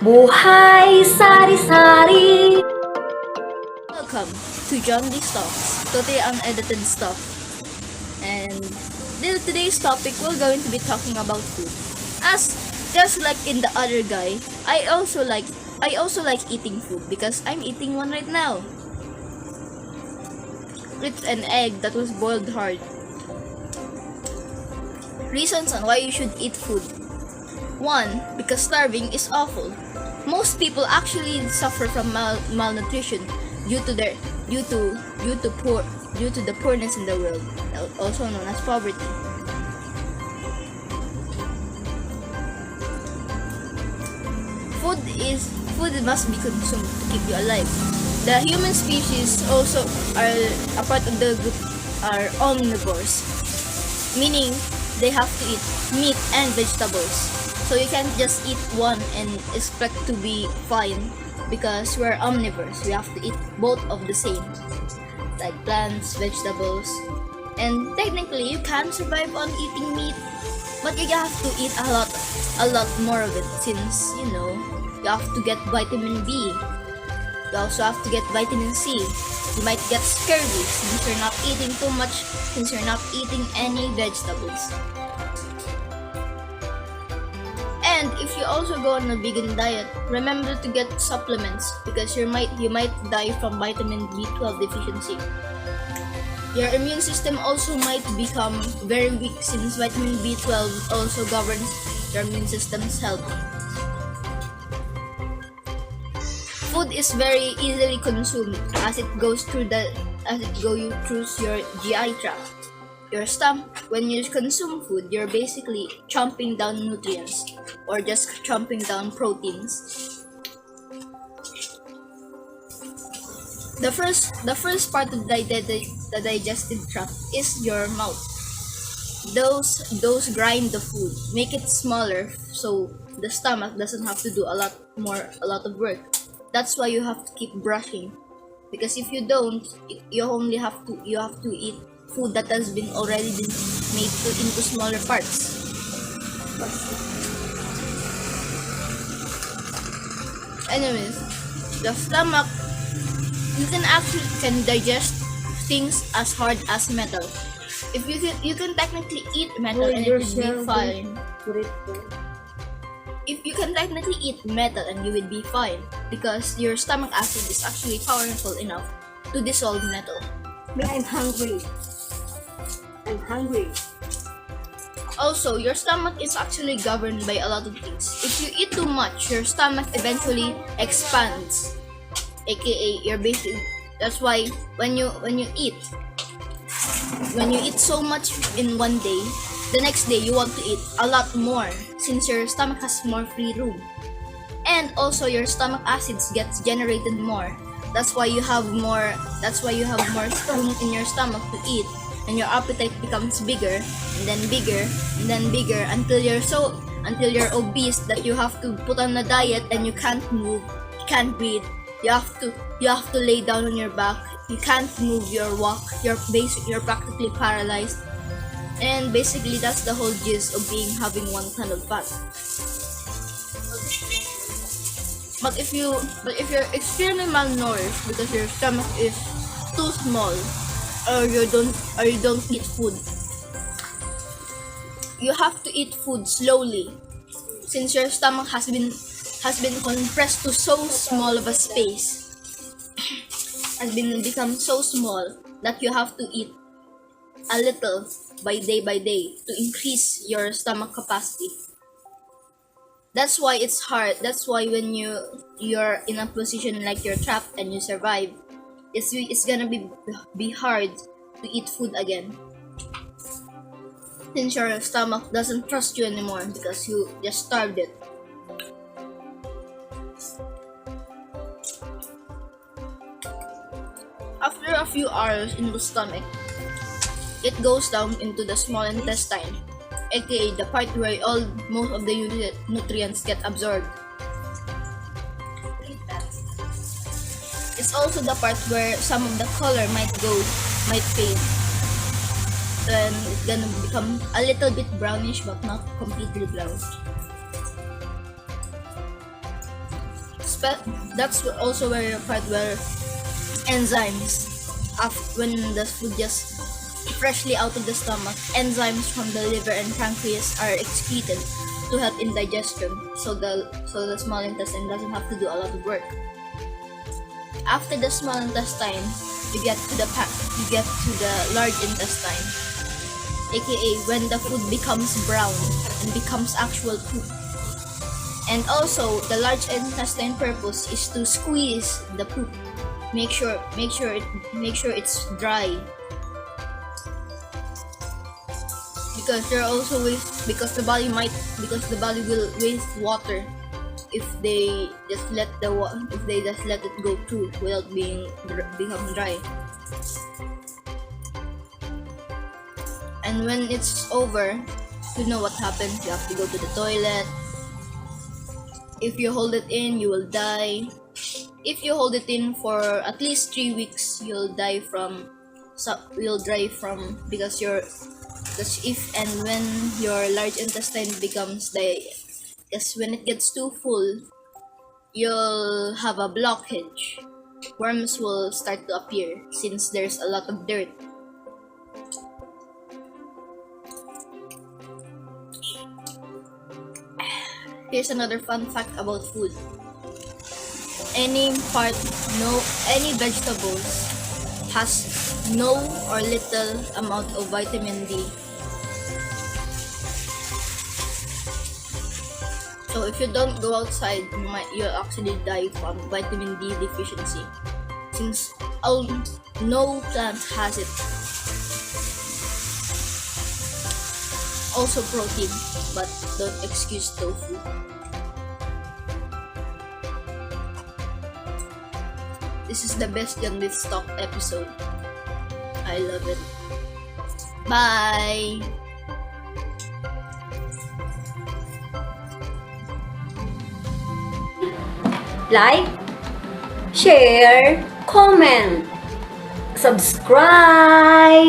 Buhay Sari-Sari. Welcome to John D. Talks, totally unedited stuff. And today's topic, we're going to be talking about food. As just like in the other guy, I also like eating food because I'm eating one right now. It's an egg that was boiled hard. Reasons on why you should eat food. 1. Because starving is awful. Most people actually suffer from malnutrition due to the poorness in the world, also known as poverty. Food must be consumed to keep you alive. The human species also are a part of the group are omnivores, meaning they have to eat meat and vegetables. So you can't just eat one and expect to be fine because we're omnivores. We have to eat both of the same, like plants, vegetables, and technically you can survive on eating meat, but you have to eat a lot more of it since you have to get vitamin B. You also have to get vitamin C. You might get scurvy since you're not eating too much, since you're not eating any vegetables. And if you also go on a vegan diet, remember to get supplements because you might die from vitamin B12 deficiency. Your immune system also might become very weak since vitamin B12 also governs your immune system's health. Food is very easily consumed as it goes through your GI tract. Your stomach, when you consume food, you're basically chomping down nutrients or just chomping down proteins. The first part of the digestive tract is your mouth. Those grind the food, make it smaller so the stomach doesn't have to do a lot of work. That's why you have to keep brushing, because if you don't, you have to eat food that has already been made into smaller parts. Anyways, the stomach, you can digest things as hard as metal. If you can technically eat metal and it will be fine. If you can technically eat metal and you would be fine because your stomach acid is actually powerful enough to dissolve metal. I'm hungry. Also, your stomach is actually governed by a lot of things. If you eat too much, your stomach eventually expands, aka your basic. That's why when you eat so much in one day, the next day you want to eat a lot more since your stomach has more free room. And also your stomach acids gets generated more. That's why you have more room in your stomach to eat, and your appetite becomes bigger and then bigger and then bigger until you're obese that you have to put on a diet and you can't move, you can't breathe. You have to lay down on your back. You can't move your walk. You're practically paralyzed. And basically that's the whole gist of having one ton of fat. But if you're extremely malnourished because your stomach is too small, or you don't eat food, you have to eat food slowly since your stomach has been compressed to so small of a space, become so small that you have to eat a little by day to increase your stomach capacity. That's why it's hard. That's why when you're in a position like you're trapped and you survive, it's gonna be hard to eat food again, since your stomach doesn't trust you anymore because you just starved it. After a few hours in the stomach, it goes down into the small intestine, aka the part where most of the nutrients get absorbed. It's also the part where some of the color might fade. Then it's gonna become a little bit brownish but not completely brown. that's also where the part where enzymes, when the food just freshly out of the stomach, enzymes from the liver and pancreas are excreted to help in digestion, so the small intestine doesn't have to do a lot of work. After the small intestine, you get to the large intestine, aka when the food becomes brown and becomes actual poop. And also, the large intestine purpose is to squeeze the poop. Make sure it's dry. Because the body will waste water if they just let it go through without become dry. And when it's over, you know what happens. You have to go to the toilet. If you hold it in, you will die. If you hold it in for at least 3 weeks, you'll die from because if and when your large intestine when it gets too full, you'll have a blockage. Worms will start to appear since there's a lot of dirt. Here's another fun fact about food. Any vegetables has no or little amount of vitamin D. So if you don't go outside, you'll actually die from vitamin D deficiency, since no plant has it. Also protein, but don't excuse tofu. This is the best Gun with Stock episode. I love it. Bye! Like, share, comment, subscribe.